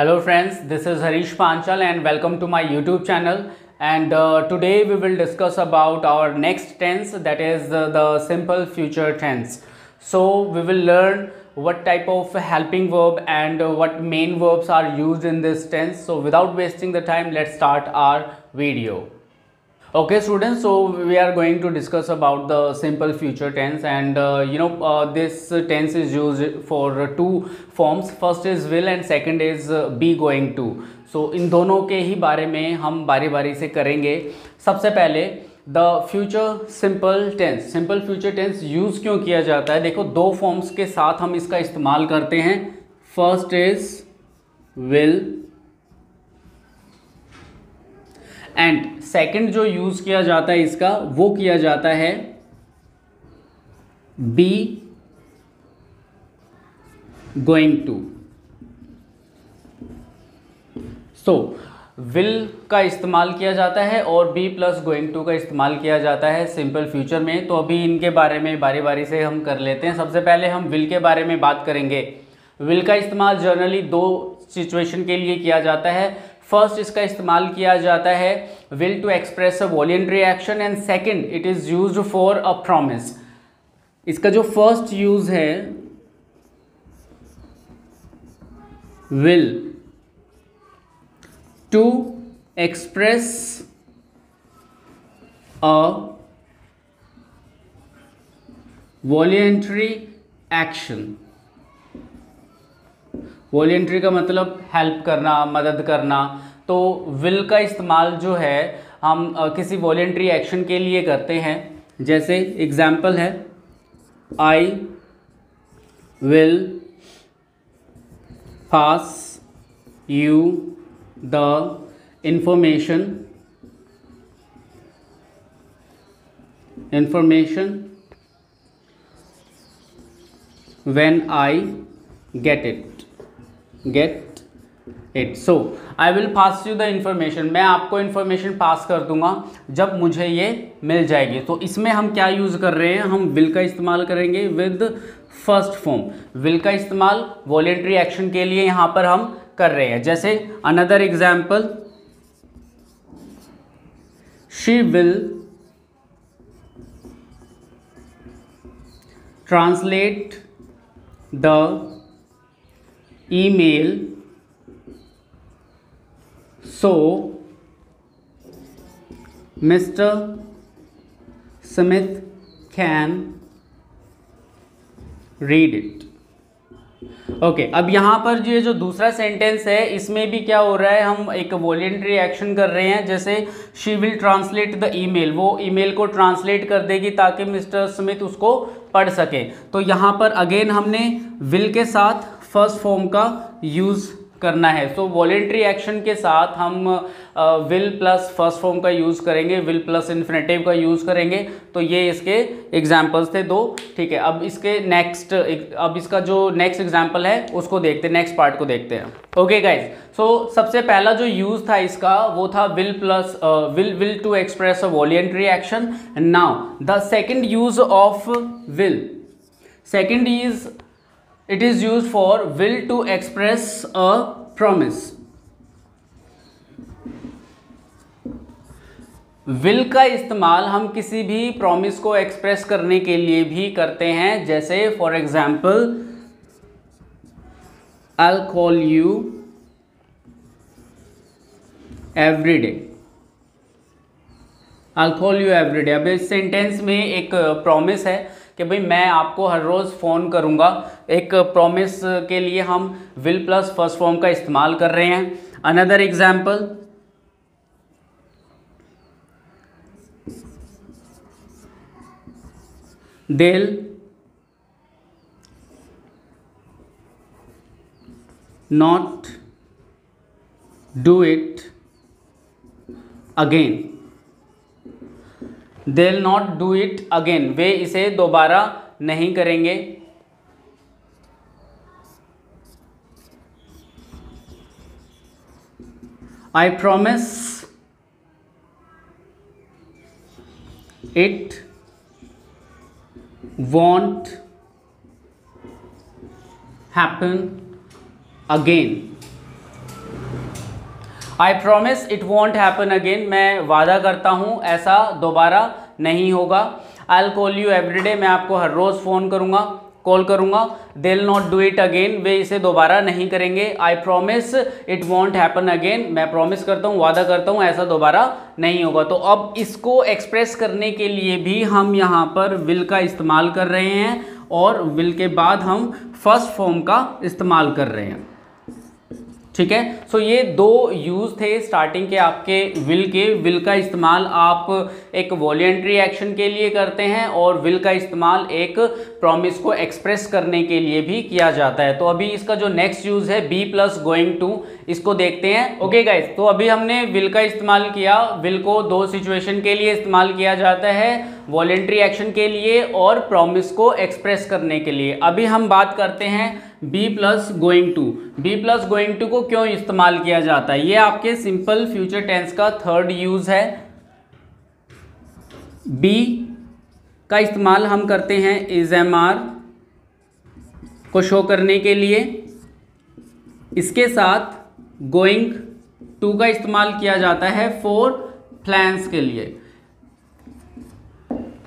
Hello friends, this is Harish Panchal and welcome to my YouTube channel. And today we will discuss about our next tense, that is the simple future tense. So we will learn what type of helping verb and what main verbs are used in this tense. So without wasting the time, let's start our video. Okay students, so we are going to discuss about the simple future tense, and this tense is used for two forms. First is will and second is be going to. So इन दोनों के ही बारे में हम बारी बारी से करेंगे. सबसे पहले the future simple tense. Simple future tense use क्यों किया जाता है? देखो, दो फॉर्म्स के साथ हम इसका इस्तेमाल करते हैं. First is will and second जो यूज किया जाता है इसका, वो किया जाता है be going to. So will का इस्तेमाल किया जाता है और बी प्लस गोइंग टू का इस्तेमाल किया जाता है सिंपल फ्यूचर में. तो अभी इनके बारे में बारी बारी से हम कर लेते हैं. सबसे पहले हम विल के बारे में बात करेंगे. विल का इस्तेमाल जनरली दो सिचुएशन के लिए किया जाता है. फर्स्ट, इसका इस्तेमाल किया जाता है will to express a voluntary action, and second it is used for a promise. इसका जो फर्स्ट यूज है will to express a voluntary action. Voluntary का मतलब हेल्प करना, मदद करना. तो विल का इस्तेमाल जो है हम किसी वॉलेंट्री एक्शन के लिए करते हैं. जैसे एग्जाम्पल है, I will pass you the information when I get it. So I will pass you the information. मैं आपको इंफॉर्मेशन पास कर दूंगा जब मुझे ये मिल जाएगी. तो इसमें हम क्या यूज कर रहे हैं? हम विल का इस्तेमाल करेंगे विद फर्स्ट फॉर्म. विल का इस्तेमाल वॉलेंट्री एक्शन के लिए यहां पर हम कर रहे हैं. जैसे another example, she will translate the email so Mr. Smith can read it. Okay, अब यहाँ पर ये जो दूसरा सेंटेंस है, इसमें भी क्या हो रहा है? हम एक वॉलेंट्री एक्शन कर रहे हैं. जैसे she will translate the email, वो ईमेल को ट्रांसलेट कर देगी ताकि मिस्टर स्मिथ उसको पढ़ सके. तो यहाँ पर अगेन हमने विल के साथ फर्स्ट फॉर्म का यूज़ करना है. सो वॉलेंट्री एक्शन के साथ हम विल प्लस फर्स्ट फॉर्म का यूज़ करेंगे, विल प्लस इन्फिनेटिव का यूज़ करेंगे. तो ये इसके एग्जाम्पल्स थे दो. ठीक है, अब इसका जो नेक्स्ट एग्जाम्पल है उसको देखते हैं, नेक्स्ट पार्ट को देखते हैं. ओके गाइज, सो सबसे पहला जो यूज़ था इसका वो था will plus will to express a voluntary action. Now the second use of will, second is it is used for will to express a promise. will का इस्तेमाल हम किसी भी प्रॉमिस को एक्सप्रेस करने के लिए भी करते हैं. जैसे for example, I'll call you every day. I'll call you every day. अब इस सेंटेंस में एक प्रॉमिस है कि भाई मैं आपको हर रोज़ फ़ोन करूँगा. एक प्रॉमिस के लिए हम विल प्लस फर्स्ट फॉर्म का इस्तेमाल कर रहे हैं. Another example, they'll not do it again. they'll not do it again, वे इसे दोबारा नहीं करेंगे. I promise it won't happen again. I promise it won't happen again, मैं वादा करता हूँ ऐसा दोबारा नहीं होगा। I will call you every day, मैं आपको हर रोज़ फ़ोन करूँगा, कॉल करूँगा। They will not do it again, वे इसे दोबारा नहीं करेंगे। I promise it won't happen again, मैं प्रॉमिस करता हूँ, वादा करता हूँ ऐसा दोबारा नहीं होगा। तो अब इसको एक्सप्रेस करने के लिए भी हम यहाँ पर विल का इस्तेमाल कर रहे हैं और विल के बाद हम फर्स्ट फॉर्म का इस्तेमाल कर रहे हैं। ठीक है, सो ये दो यूज़ थे स्टार्टिंग के आपके विल के। विल का इस्तेमाल आप एक वॉलेंट्री एक्शन के लिए करते हैं और विल का इस्तेमाल एक प्रॉमिस को एक्सप्रेस करने के लिए भी किया जाता है। तो अभी इसका जो नेक्स्ट यूज़ है बी प्लस गोइंग टू, इसको देखते हैं। ओके गाइस, तो अभी हमने विल का इस्तेमाल किया। विल को दो सिचुएशन के लिए इस्तेमाल किया जाता है, वॉलेंट्री एक्शन के लिए और प्रॉमिस को एक्सप्रेस करने के लिए। अभी हम बात करते हैं be plus going to. Be plus going to को क्यों इस्तेमाल किया जाता है? ये आपके सिंपल फ्यूचर टेंस का थर्ड यूज है। बी का इस्तेमाल हम करते हैं इज एम आर को शो करने के लिए। इसके साथ गोइंग टू का इस्तेमाल किया जाता है फॉर प्लान्स के लिए।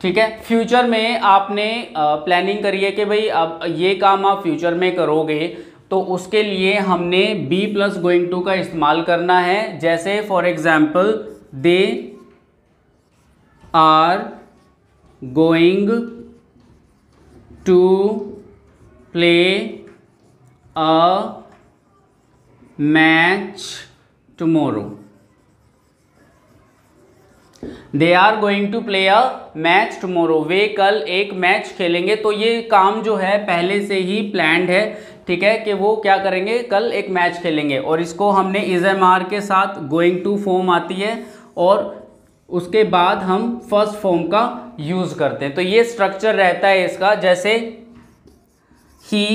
ठीक है, फ्यूचर में आपने प्लानिंग करी है कि भाई अब ये काम आप फ्यूचर में करोगे, तो उसके लिए हमने बी प्लस गोइंग टू का इस्तेमाल करना है। जैसे for example, they are going to play a match tomorrow. They are going to play a match tomorrow, वे कल एक मैच खेलेंगे। तो ये काम जो है पहले से ही प्लान्ड है, ठीक है, कि वो क्या करेंगे, कल एक मैच खेलेंगे। और इसको हमने इज एम आर के साथ गोइंग टू फॉर्म आती है और उसके बाद हम फर्स्ट फॉर्म का यूज करते हैं। तो ये स्ट्रक्चर रहता है इसका। जैसे ही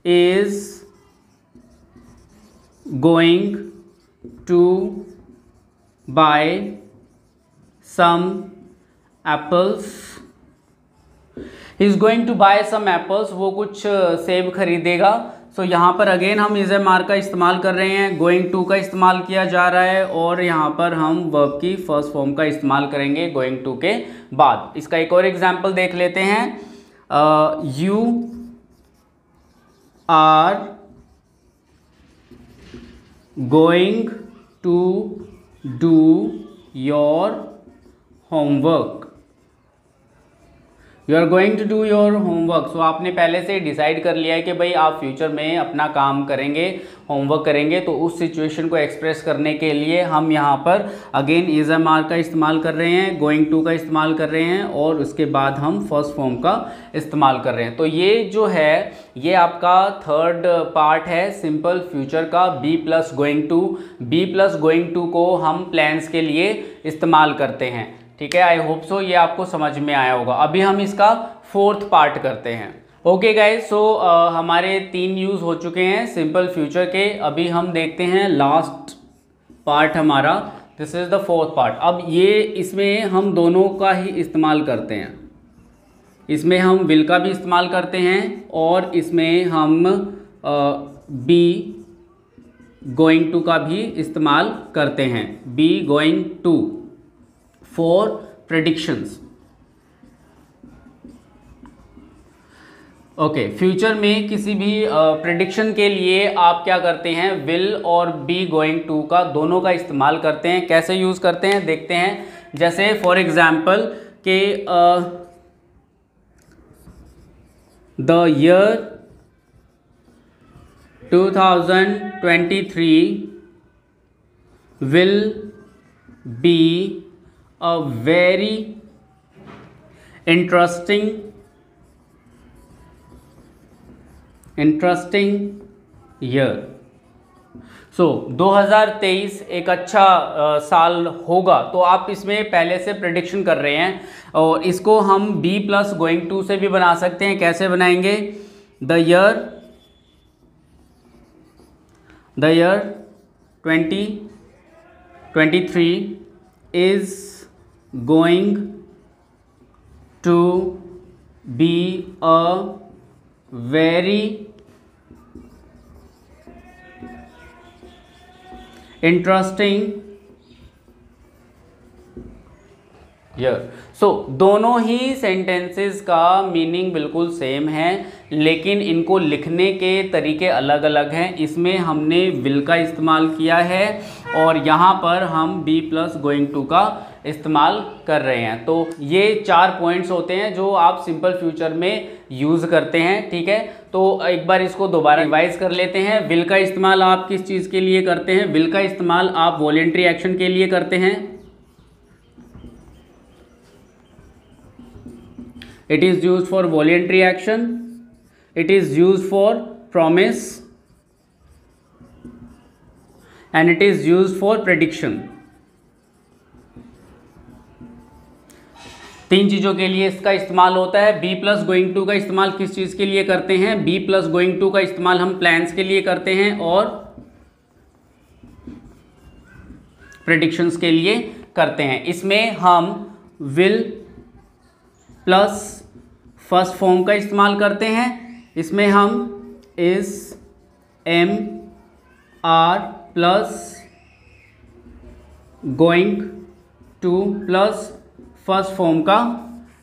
is going to buy some apples, he is going to buy some apples, वो कुछ सेब खरीदेगा। सो यहाँ पर अगेन हम इज एम आर का इस्तेमाल कर रहे हैं, गोइंग टू का इस्तेमाल किया जा रहा है और यहाँ पर हम वर्ब की फर्स्ट फॉर्म का इस्तेमाल करेंगे गोइंग टू के बाद। इसका एक और एग्जाम्पल देख लेते हैं। You are going to do your homework, you are going to do your homework. So आपने पहले से डिसाइड कर लिया है कि भाई आप फ्यूचर में अपना काम करेंगे, होमवर्क करेंगे। तो उस सिचुएशन को एक्सप्रेस करने के लिए हम यहाँ पर अगेन इज एम आर का इस्तेमाल कर रहे हैं, गोइंग टू का इस्तेमाल कर रहे हैं और उसके बाद हम फर्स्ट फॉर्म का इस्तेमाल कर रहे हैं। तो ये जो है ये आपका थर्ड पार्ट है सिंपल फ्यूचर का, be plus going to. Be plus going to को हम प्लान्स के लिए इस्तेमाल करते हैं। ठीक है, आई होप सो ये आपको समझ में आया होगा। अभी हम इसका फोर्थ पार्ट करते हैं। ओके गाइज, सो हमारे 3 यूज़ हो चुके हैं सिंपल फ्यूचर के। अभी हम देखते हैं लास्ट पार्ट हमारा, this is the fourth part. अब ये इसमें हम दोनों का ही इस्तेमाल करते हैं। इसमें हम विल का भी इस्तेमाल करते हैं और इसमें हम बी गोइंग टू का भी इस्तेमाल करते हैं। Be going to for predictions. Okay, future में किसी भी प्रेडिक्शन के लिए आप क्या करते हैं, विल और बी गोइंग टू का दोनों का इस्तेमाल करते हैं। कैसे यूज़ करते हैं देखते हैं। जैसे फॉर एग्जाम्पल के the year 2023 will be a very interesting year। सो 2023 एक अच्छा साल होगा। तो आप इसमें पहले से प्रेडिक्शन कर रहे हैं और इसको हम बी प्लस गोइंग टू से भी बना सकते हैं। कैसे बनाएंगे, the year 2023 is going to be a very interesting year. So दोनों ही सेंटेंसेस का मीनिंग बिल्कुल सेम है, लेकिन इनको लिखने के तरीके अलग अलग हैं। इसमें हमने विल का इस्तेमाल किया है और यहाँ पर हम बी प्लस गोइंग टू का इस्तेमाल कर रहे हैं। तो ये 4 पॉइंट्स होते हैं जो आप सिंपल फ्यूचर में यूज़ करते हैं, ठीक है। तो एक बार इसको दोबारा रिवाइज कर लेते हैं। विल का इस्तेमाल आप किस चीज़ के लिए करते हैं? विल का इस्तेमाल आप वॉलेंट्री एक्शन के लिए करते हैं। It is used for voluntary action. It is used for promise, and it is used for prediction. 3 चीज़ों के लिए इसका इस्तेमाल होता है। बी प्लस गोइंग टू का इस्तेमाल किस चीज़ के लिए करते हैं? बी प्लस गोइंग टू का इस्तेमाल हम प्लान्स के लिए करते हैं और प्रेडिक्शंस के लिए करते हैं। इसमें हम विल प्लस फर्स्ट फॉर्म का इस्तेमाल करते हैं। इसमें हम is am are plus going to plus first form का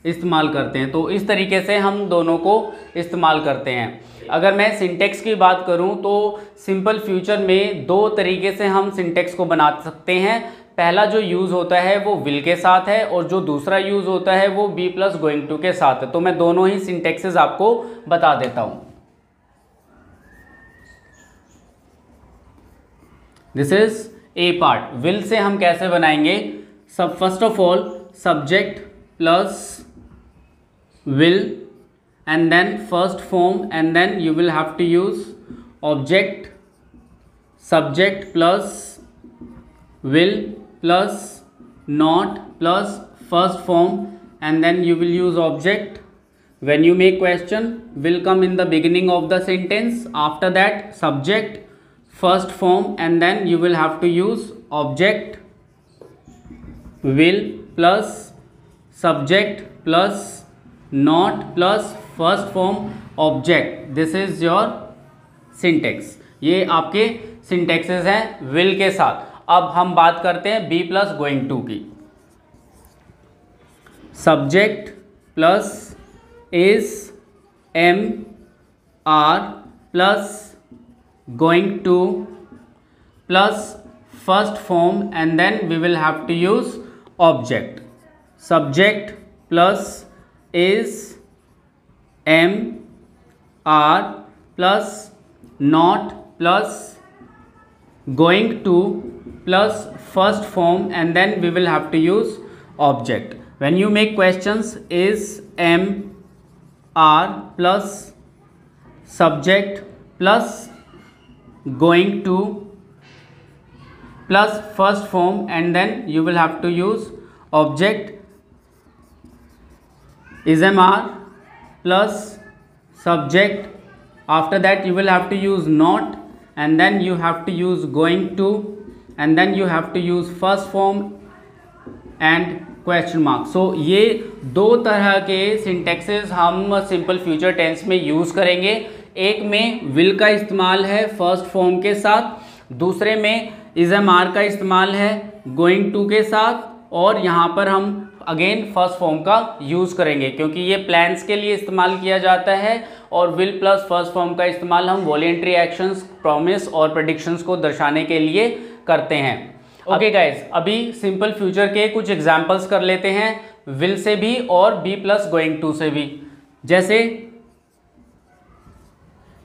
इस्तेमाल करते हैं। तो इस तरीके से हम दोनों को इस्तेमाल करते हैं। अगर मैं सिंटेक्स की बात करूं तो सिंपल फ्यूचर में 2 तरीके से हम सिंटेक्स को बना सकते हैं। पहला जो यूज़ होता है वो विल के साथ है और जो दूसरा यूज़ होता है वो बी प्लस गोइंग टू के साथ है। तो मैं दोनों ही सिंटेक्सेस आपको बता देता हूं। This is a part. Will से हम कैसे बनाएंगे? First of all subject plus will and then first form and then you will have to use object subject plus will plus not plus first form and then you will use object. When you make question, will come in the beginning of the sentence. After that subject first form and then you will have to use object will plus subject plus not plus first form object. This is your syntax. ये आपके syntaxes हैं will के साथ। अब हम बात करते हैं बी प्लस गोइंग टू की। Subject plus is am are plus going to plus first form and then we will have to use object. Subject plus is am are plus not plus going to plus first form and then we will have to use object. When you make questions, is M R plus subject plus going to plus first form and then you will have to use object. Is M R plus subject, after that you will have to use not and then you have to use going to and then you have to use first form and question mark. So ये 2 तरह के syntaxes हम simple future tense में use करेंगे। एक में will का इस्तेमाल है फर्स्ट फॉर्म के साथ, दूसरे में इज एम आर का इस्तेमाल है गोइंग टू के साथ, और यहाँ पर हम अगेन फर्स्ट फॉर्म का यूज़ करेंगे क्योंकि ये प्लान्स के लिए इस्तेमाल किया जाता है और विल प्लस फर्स्ट फॉर्म का इस्तेमाल हम वॉलेंट्री एक्शंस, प्रॉमिस और प्रेडिक्शंस को दर्शाने के लिए करते हैं। ओके गाइज, अभी सिंपल फ्यूचर के कुछ एग्जांपल्स कर लेते हैं विल से भी और बी प्लस गोइंग टू से भी। जैसे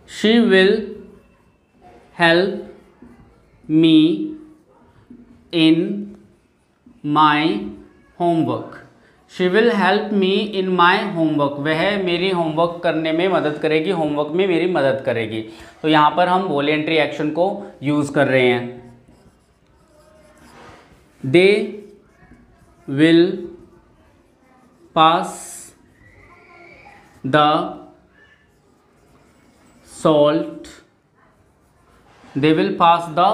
she will help me in my homework. She will help me in my homework, वह मेरी होमवर्क करने में मदद करेगी, होमवर्क में मेरी मदद करेगी। तो यहाँ पर हम वॉलेंट्री एक्शन को यूज़ कर रहे हैं। They will pass the salt, they will pass the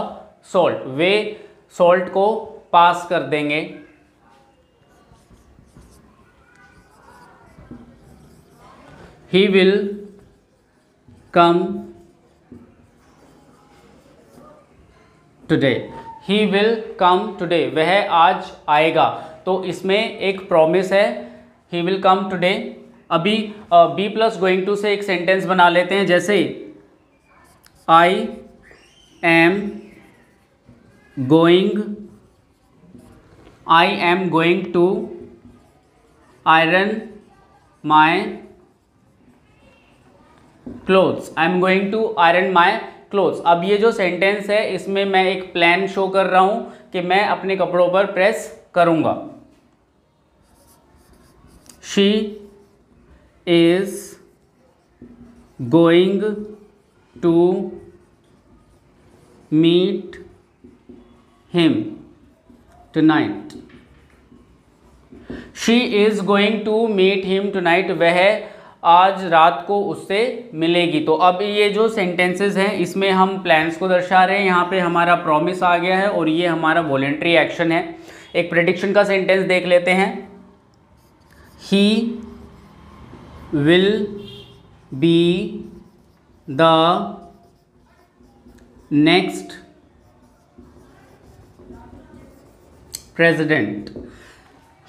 salt, वे सॉल्ट को पास कर देंगे। He will come today, he will come today, वह आज आएगा। तो इसमें एक प्रॉमिस है, ही विल कम टुडे। अभी बी प्लस गोइंग टू से एक सेंटेंस बना लेते हैं, जैसे I am going to iron my clothes, I am going to iron my clothes. अब ये जो सेंटेंस है इसमें मैं एक प्लान शो कर रहा हूं कि मैं अपने कपड़ों पर प्रेस करूंगा। She is going to meet him tonight, she is going to meet him tonight, वह आज रात को उससे मिलेगी। तो अब ये जो सेंटेंसेस हैं इसमें हम प्लान्स को दर्शा रहे हैं, यहाँ पे हमारा प्रॉमिस आ गया है और ये हमारा वॉलेंट्री एक्शन है। एक प्रेडिक्शन का सेंटेंस देख लेते हैं, he will be the next president,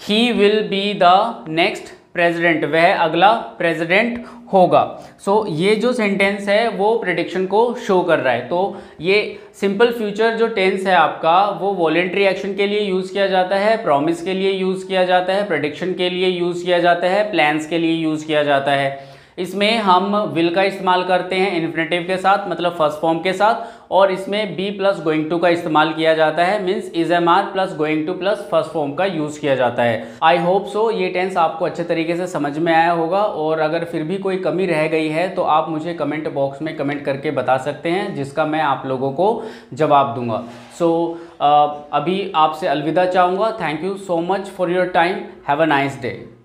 he will be the next president, वह अगला प्रेसिडेंट होगा। सो ये जो सेंटेंस है वो प्रेडिक्शन को शो कर रहा है। तो ये सिंपल फ्यूचर जो टेंस है आपका, वो वॉलेंट्री एक्शन के लिए यूज़ किया जाता है, प्रॉमिस के लिए यूज़ किया जाता है, प्रेडिक्शन के लिए यूज़ किया जाता है, प्लान्स के लिए यूज़ किया जाता है। इसमें हम विल का इस्तेमाल करते हैं इन्फिनेटिव के साथ, मतलब फर्स्ट फॉर्म के साथ, और इसमें बी प्लस गोइंग टू का इस्तेमाल किया जाता है, means is am are plus going to plus first form का यूज़ किया जाता है। आई होप सो ये टेंस आपको अच्छे तरीके से समझ में आया होगा, और अगर फिर भी कोई कमी रह गई है तो आप मुझे कमेंट बॉक्स में कमेंट करके बता सकते हैं, जिसका मैं आप लोगों को जवाब दूंगा। सो अभी आपसे अलविदा चाहूँगा। Thank you so much for your time. Have a nice day.